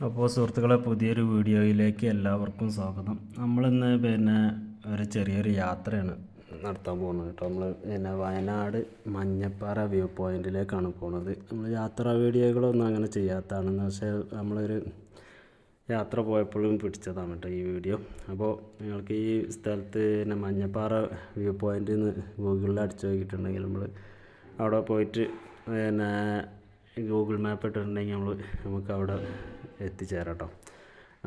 അപ്പോൾ സുഹൃത്തുക്കളെ, പുതിയൊരു വീഡിയോയിലേക്ക് എല്ലാവർക്കും സ്വാഗതം. നമ്മളിന്ന് ഒരു ചെറിയൊരു യാത്രയാണ് നടത്താൻ പോകുന്നത് കേട്ടോ. നമ്മൾ വയനാട് മഞ്ഞപ്പാറ വ്യൂ പോയിൻറ്റിലേക്കാണ് പോകുന്നത്. നമ്മൾ യാത്രാ വീഡിയോകളൊന്നും അങ്ങനെ ചെയ്യാത്തതാണെന്ന്, പക്ഷേ നമ്മളൊരു യാത്ര പോയപ്പോഴും പിടിച്ചതാണ് കേട്ടോ ഈ വീഡിയോ. അപ്പോൾ നിങ്ങൾക്ക് ഈ സ്ഥലത്ത് മഞ്ഞപ്പാറ വ്യൂ പോയിൻ്റ് എന്ന് ഗൂഗിളിൽ അടിച്ചു നോക്കിയിട്ടുണ്ടെങ്കിൽ നമ്മൾ അവിടെ പോയിട്ട് ഗൂഗിൾ മാപ്പ് ഇട്ടിട്ടുണ്ടെങ്കിൽ നമുക്ക് അവിടെ എത്തിച്ചേരാം കേട്ടോ.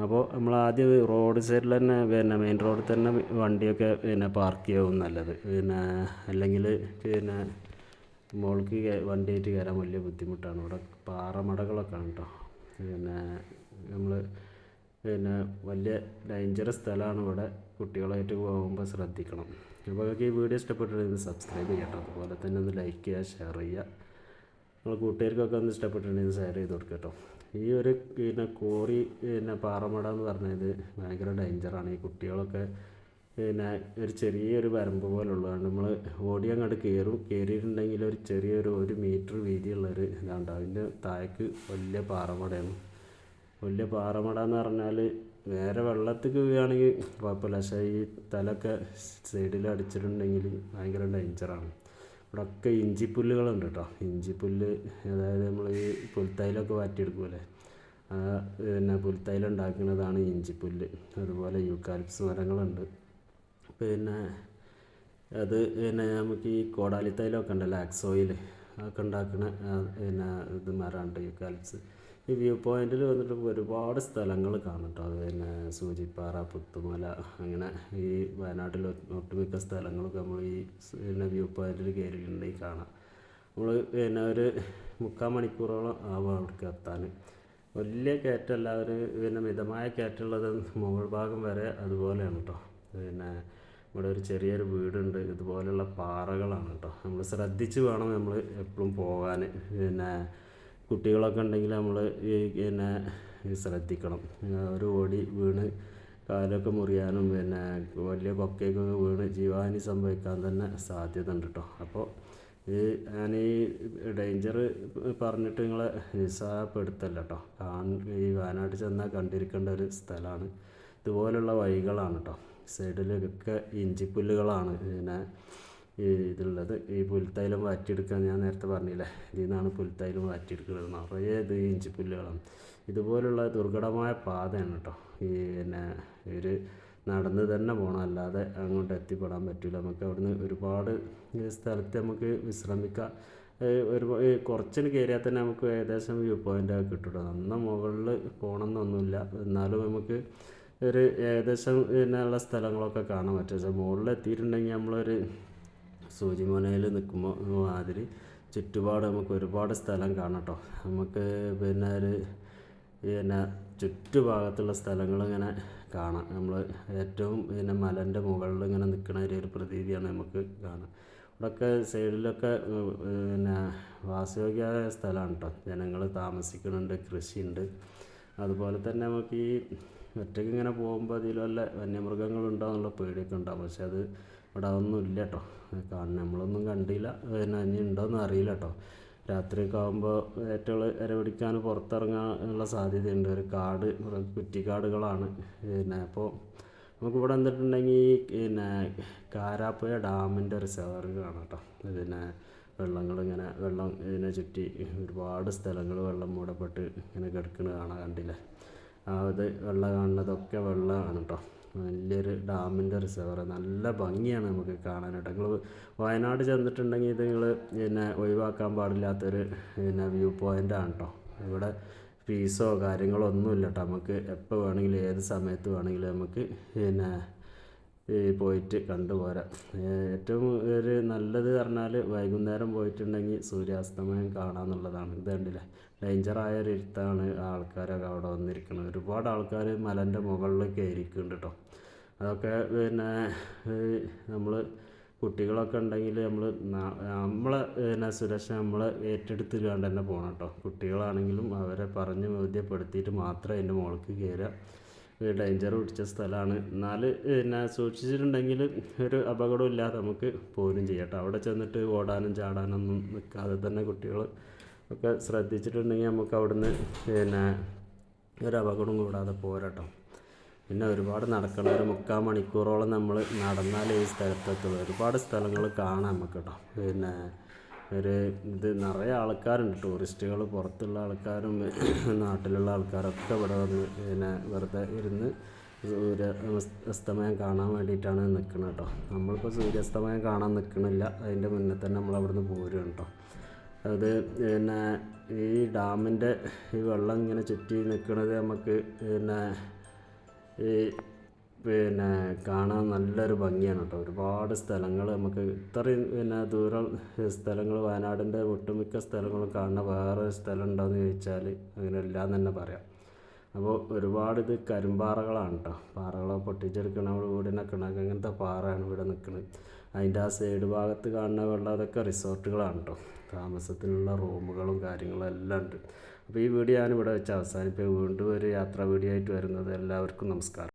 അപ്പോൾ നമ്മൾ ആദ്യം റോഡ് സൈഡിൽ തന്നെ മെയിൻ റോഡിൽ തന്നെ വണ്ടിയൊക്കെ പാർക്ക് ചെയ്യാവും നല്ലത്. അല്ലെങ്കിൽ മുകൾക്ക് വണ്ടിയായിട്ട് കയറാൻ വലിയ ബുദ്ധിമുട്ടാണ്. ഇവിടെ പാറമടകളൊക്കെ ആണ് കേട്ടോ. നമ്മൾ വലിയ ഡേഞ്ചറസ് സ്ഥലമാണ് ഇവിടെ. കുട്ടികളായിട്ട് പോകുമ്പോൾ ശ്രദ്ധിക്കണം. അപ്പോൾ നിങ്ങൾക്ക് ഈ വീഡിയോ ഇഷ്ടപ്പെട്ടിട്ടുണ്ടെങ്കിൽ സബ്സ്ക്രൈബ് ചെയ്യട്ടോ. അതുപോലെ തന്നെ ഒന്ന് ലൈക്ക് ചെയ്യുക, ഷെയർ ചെയ്യുക. നിങ്ങൾ കൂട്ടുകാർക്കൊക്കെ ഒന്ന് ഇഷ്ടപ്പെട്ടിട്ടുണ്ടെങ്കിൽ ഷെയർ ചെയ്ത് കൊടുക്കുക കേട്ടോ. ഈ ഒരു കോറി പാറമട എന്ന് പറഞ്ഞത് ഭയങ്കര ഡേഞ്ചറാണ്. ഈ കുട്ടികളൊക്കെ ഒരു ചെറിയൊരു വരമ്പ് പോലെ ഉള്ളതാണ്. നമ്മൾ ഓടി അങ്ങോട്ട് കയറിയിട്ടുണ്ടെങ്കിൽ ഒരു ചെറിയൊരു 1 മീറ്റർ വീതിയുള്ളൊരു ഇതാണ്. അതിൻ്റെ താഴേക്ക് വലിയ പാറമടയാണ്. വലിയ പാറമട എന്ന് പറഞ്ഞാൽ വേറെ വെള്ളത്തേക്ക് വീഴുകയാണെങ്കിൽ കുഴപ്പമില്ല, പക്ഷേ ഈ തലൊക്കെ സൈഡിൽ അടിച്ചിട്ടുണ്ടെങ്കിൽ ഭയങ്കര ഡേഞ്ചറാണ്. ഇവിടെ ഒക്കെ ഇഞ്ചിപ്പുല്ലുകളുണ്ട് കേട്ടോ. ഇഞ്ചിപ്പുല്ല്, അതായത് നമ്മൾ ഈ പുൽത്തൈലൊക്കെ വാറ്റിയെടുക്കുമല്ലേ, പുൽത്തൈലം ഉണ്ടാക്കുന്നതാണ് ഇഞ്ചിപ്പുല്ല്. അതുപോലെ യൂക്കാലിപ്സ് മരങ്ങളുണ്ട്. അത് നമുക്ക് ഈ കോടാലിത്തൈലമൊക്കെ ഉണ്ടല്ലോ, ആക്സോയിൽ അതൊക്കെ ഉണ്ടാക്കുന്ന ഇത് മരമുണ്ട് യൂക്കാലിപ്സ്. ഈ വ്യൂ പോയിൻറ്റിൽ വന്നിട്ട് ഒരുപാട് സ്ഥലങ്ങൾ കാണും കേട്ടോ. അത് സൂചിപ്പാറ, പുത്തുമല, അങ്ങനെ ഈ വയനാട്ടിൽ ഒട്ടുമിക്ക സ്ഥലങ്ങളൊക്കെ നമ്മൾ ഈ വ്യൂ പോയിൻറ്റിൽ കയറിയിട്ടുണ്ടെങ്കിൽ കാണാം. നമ്മൾ ഒരു 3/4 മണിക്കൂറോളം ആവും അവിടേക്ക് എത്താൻ. വലിയ കയറ്റമല്ല, ഒരു മിതമായ കയറ്റമുള്ളത് മുകൾ ഭാഗം വരെ അതുപോലെയാണ് കേട്ടോ. ഇവിടെ ഒരു ചെറിയൊരു വീടുണ്ട്. ഇതുപോലെയുള്ള പാറകളാണ് കേട്ടോ. നമ്മൾ ശ്രദ്ധിച്ച് വേണം നമ്മൾ എപ്പോഴും പോകാൻ. കുട്ടികളൊക്കെ ഉണ്ടെങ്കിൽ നമ്മൾ ശ്രദ്ധിക്കണം. ഒരു ഓടി വീണ് കാലൊക്കെ മുറിയാനും വലിയ കൊക്കയൊക്കെ വീണ് ജീവഹാനി സംഭവിക്കാൻ തന്നെ സാധ്യത ഉണ്ട് കേട്ടോ. അപ്പോൾ ഞാൻ ഈ ഡേഞ്ചർ പറഞ്ഞിട്ട് നിങ്ങളെ നിരുത്സാഹപ്പെടുത്തല്ല കേട്ടോ. ഈ വയനാട്ടിൽ ചെന്നാൽ കണ്ടിരിക്കേണ്ട ഒരു സ്ഥലമാണ്. ഇതുപോലുള്ള വഴികളാണ് കേട്ടോ. സൈഡിലൊക്കെ ഇഞ്ചിപ്പുല്ലുകളാണ് ഇതുള്ളത്. ഈ പുൽത്തൈലം വാറ്റിയെടുക്കാൻ ഞാൻ നേരത്തെ പറഞ്ഞില്ലേ, ഇതിൽ നിന്നാണ് പുൽത്തൈലം വാറ്റിയെടുക്കുന്നത്. നിറയെ ഇത് ഇഞ്ചിപ്പുല്ലുകളാണ്. ഇതുപോലുള്ള ദുർഘടമായ പാതയാണ് കേട്ടോ. ഈ ഒരു നടന്ന് തന്നെ പോകണം, അല്ലാതെ അങ്ങോട്ട് എത്തിപ്പെടാൻ പറ്റില്ല. നമുക്ക് അവിടുന്ന് ഒരുപാട് സ്ഥലത്ത് നമുക്ക് വിശ്രമിക്കാം. കുറച്ചിന് കയറിയാൽ തന്നെ നമുക്ക് ഏകദേശം വ്യൂ പോയിൻ്റ് കിട്ടും. നന്ന മുകളിൽ പോകണമെന്നൊന്നുമില്ല, എന്നാലും നമുക്ക് ഒരു ഏകദേശം ഉള്ള സ്ഥലങ്ങളൊക്കെ കാണാൻ പറ്റും. പക്ഷേ മുകളിൽ എത്തിയിട്ടുണ്ടെങ്കിൽ നമ്മളൊരു സൂചിമുനയിൽ നിൽക്കുമ്പോൾ മാതിരി ചുറ്റുപാട് നമുക്ക് ഒരുപാട് സ്ഥലം കാണാം കേട്ടോ. നമുക്ക് ഒരു ചുറ്റുഭാഗത്തുള്ള സ്ഥലങ്ങളിങ്ങനെ കാണാം. നമ്മൾ ഏറ്റവും മലൻ്റെ മുകളിൽ ഇങ്ങനെ നിൽക്കുന്ന ഒരു പ്രതീതിയാണ് നമുക്ക് കാണാം. ഇവിടെയൊക്കെ സൈഡിലൊക്കെ വാസയോഗ്യമായ സ്ഥലമാണ് കേട്ടോ. ജനങ്ങൾ താമസിക്കുന്നുണ്ട്, കൃഷിയുണ്ട്. അതുപോലെ തന്നെ നമുക്ക് ഈ ഒറ്റയ്ക്ക് ഇങ്ങനെ പോകുമ്പോൾ അതിൽ വല്ല വന്യമൃഗങ്ങളുണ്ടോ എന്നുള്ള പേടിയൊക്കെ ഉണ്ടാകും. പക്ഷെ അത് ഇവിടെ അതൊന്നും ഇല്ല കേട്ടോ. നമ്മളൊന്നും കണ്ടില്ല. ഇനി ഉണ്ടോയെന്ന് അറിയില്ല കേട്ടോ. രാത്രിയൊക്കെ ആകുമ്പോൾ ഏറ്റവും ഇരപിടിക്കാൻ പുറത്തിറങ്ങാനുള്ള സാധ്യതയുണ്ട്. ഒരു കാട്, കുറ്റിക്കാടുകളാണ്. അപ്പോൾ നമുക്കിവിടെ വന്നിട്ടുണ്ടെങ്കിൽ കാരാപ്പുഴ ഡാമിൻ്റെ റിസർവർ കാണാം കേട്ടോ. വെള്ളങ്ങളിങ്ങനെ വെള്ളം ചുറ്റി ഒരുപാട് സ്ഥലങ്ങൾ വെള്ളം മൂടപ്പെട്ട് ഇങ്ങനെ കിടക്കുന്നത് കാണാൻ കണ്ടില്ലേ. അത് വെള്ളം കാണുന്നതൊക്കെ വെള്ളമാണ് കേട്ടോ. വലിയൊരു ഡാമിൻ്റെ റിസർവർ, നല്ല ഭംഗിയാണ് നമുക്ക് കാണാനായിട്ട്. നിങ്ങൾ വയനാട് ചെന്നിട്ടുണ്ടെങ്കിൽ ഇത് നിങ്ങൾ ഒഴിവാക്കാൻ പാടില്ലാത്തൊരു വ്യൂ പോയിൻ്റാണ് കേട്ടോ. ഇവിടെ ഫീസോ കാര്യങ്ങളോ ഒന്നുമില്ല കേട്ടോ. നമുക്ക് എപ്പോൾ വേണമെങ്കിലും ഏത് സമയത്ത് വേണമെങ്കിലും നമുക്ക് പോയിട്ട് കണ്ടുപോരാം. ഏറ്റവും ഒരു നല്ലത് പറഞ്ഞാൽ വൈകുന്നേരം പോയിട്ടുണ്ടെങ്കിൽ സൂര്യാസ്തമയം കാണാമെന്നുള്ളതാണ്. ഇത് കണ്ടില്ലേ, ഡേഞ്ചറായ ഒരു ഇരുത്താണ് ആൾക്കാരൊക്കെ അവിടെ വന്നിരിക്കുന്നത്. ഒരുപാട് ആൾക്കാർ മലൻ്റെ മുകളിൽ കയറിക്കുന്നുണ്ട് കേട്ടോ. അതൊക്കെ നമ്മൾ കുട്ടികളൊക്കെ ഉണ്ടെങ്കിൽ നമ്മളെ സുരക്ഷ നമ്മൾ ഏറ്റെടുത്ത് കണ്ട് തന്നെ പോകണം കേട്ടോ. കുട്ടികളാണെങ്കിലും അവരെ പറഞ്ഞ് ബോധ്യപ്പെടുത്തിയിട്ട് മാത്രമേ അതിൻ്റെ മുകൾക്ക് കയറുക. ഡേഞ്ചർ പിടിച്ച സ്ഥലമാണ്. എന്നാൽ സൂക്ഷിച്ചിട്ടുണ്ടെങ്കിൽ ഒരു അപകടവും ഇല്ലാതെ നമുക്ക് പോരും ചെയ്യാം കേട്ടോ. അവിടെ ചെന്നിട്ട് ഓടാനും ചാടാനൊന്നും നിൽക്കാതെ തന്നെ കുട്ടികൾ ഒക്കെ ശ്രദ്ധിച്ചിട്ടുണ്ടെങ്കിൽ നമുക്ക് അവിടുന്ന് ഒരു അപകടം കൂടാതെ പോരാട്ടോ. പിന്നെ ഒരുപാട് നടക്കണം, ഒരു 3/4 മണിക്കൂറോളം നമ്മൾ നടന്നാലേ ഈ സ്ഥലത്തെത്തുള്ളൂ. ഒരുപാട് സ്ഥലങ്ങൾ കാണാം നമുക്ക് കേട്ടോ. പിന്നെ ഇത് നിറയെ ആൾക്കാരുണ്ട്, ടൂറിസ്റ്റുകൾ, പുറത്തുള്ള ആൾക്കാരും നാട്ടിലുള്ള ആൾക്കാരൊക്കെ ഇവിടെ വന്ന് പിന്നെ വെറുതെ ഇരുന്ന് സൂര്യാസ്തമയം കാണാൻ വേണ്ടിയിട്ടാണ് നിൽക്കുന്നത് കേട്ടോ. നമ്മളിപ്പോൾ സൂര്യാസ്തമയം കാണാൻ നിൽക്കണില്ല, അതിൻ്റെ മുന്നേ തന്നെ നമ്മളവിടുന്ന് പോരുകയാണ് കേട്ടോ. അത് പിന്നെ ഈ ഡാമിൻ്റെ ഈ വെള്ളം ഇങ്ങനെ ചുറ്റി നിൽക്കുന്നത് നമുക്ക് പിന്നെ കാണാൻ നല്ലൊരു ഭംഗിയാണ് കേട്ടോ. ഒരുപാട് സ്ഥലങ്ങൾ നമുക്ക് ഇത്രയും ദൂരം സ്ഥലങ്ങൾ, വയനാടിൻ്റെ ഒട്ടുമിക്ക സ്ഥലങ്ങളും കാണുന്ന വേറെ സ്ഥലം ഉണ്ടോയെന്ന് ചോദിച്ചാൽ അങ്ങനെ ഇല്ലയെന്ന് തന്നെ പറയാം. അപ്പോൾ ഒരുപാട് ഇത് കരിമ്പാറകളാണ് കേട്ടോ. പാറകളെ പൊട്ടിച്ചെടുക്കണം, നമ്മൾ വീടിനൊക്കെ ഉണ്ടാക്കുക, അങ്ങനത്തെ പാറയാണ് ഇവിടെ നിൽക്കുന്നത്. അതിൻ്റെ ആ സൈഡ് ഭാഗത്ത് കാണുന്ന വെള്ളം അതൊക്കെ റിസോർട്ടുകളാണ് കേട്ടോ. താമസത്തിനുള്ള റൂമുകളും കാര്യങ്ങളും എല്ലാം ഉണ്ട്. അപ്പോൾ ഈ വീഡിയോ ഞാനിവിടെ വെച്ച് അവസാനിപ്പിക്കുക. വീണ്ടും ഒരു യാത്രാ വീഡിയോ ആയിട്ട് വരുന്നത്. എല്ലാവർക്കും നമസ്കാരം.